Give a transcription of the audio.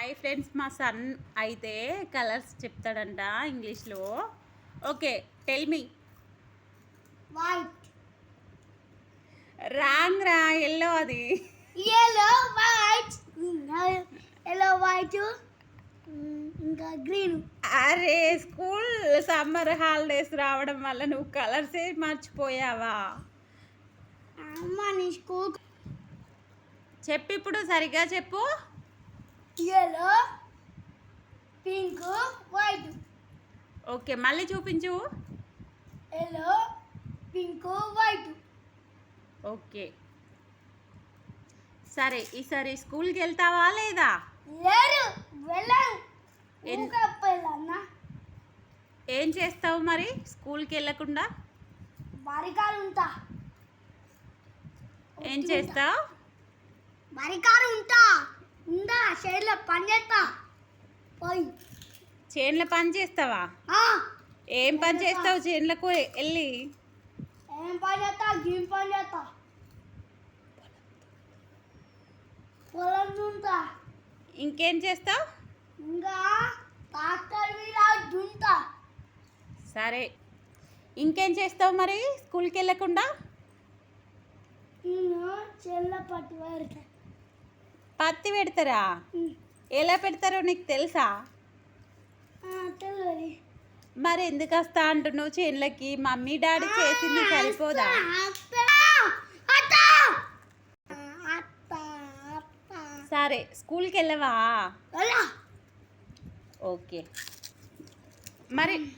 Hi friends, మా sun అయితే colours చెప్తాడంట ఇంగ్లీష్లో. Okay, tell me. White. Wrong రా, ఎల్లో అది. yellow white yellow white ఇంకా గ్రీన్. అరే, స్కూల్ సమ్మర్ హాలిడేస్ రావడం వల్ల నువ్వు కలర్సే మర్చిపోయావా? అమ్మ నీ స్కూల్ చెప్పు, ఇప్పుడు సరిగ్గా చెప్పు. yellow pink white. ఓకే, మళ్ళీ చూపించు. yellow pink white. ఓకే, సరే ఈసారి స్కూల్కి వెళ్తావా లేదా? లేరు, వెళ్ళను. ఎన్- ఊకప్పలన్నా ఏం చేస్తావు మరి స్కూల్కి వెళ్ళకుండా? బరికారు ఉంటా. ఏం చేస్తావు? బరికారు ఉంటా. ఉందా షేర్లో పని చేస్తా. పోయి చేన్ల పని చేస్తావా? ఏం పని చేస్తావు చేన్లకు వెళ్ళి? ఏం పని చేస్తా? గేమ్ పని చేస్తా. పొలం ఉంటా. ఇంకేం చేస్తావు? ఇంకా ట్రాక్టర్ మీద దుంతా. సరే, ఇంకేం చేస్తావు మరి స్కూల్కి వెళ్ళకుండా? నేను చెల్ల పట్టు పెడతా. పత్తి పెడతారా? ఎలా పెడతారో నీకు తెలుసా? తెలియదు. మరి ఎందుకు వస్తా అంటున్నావు చేన్లకి? మమ్మీ డాడీ చేసింది సరిపోదా? సరే, స్కూల్కి వెళ్ళవా? ఓకే, మరి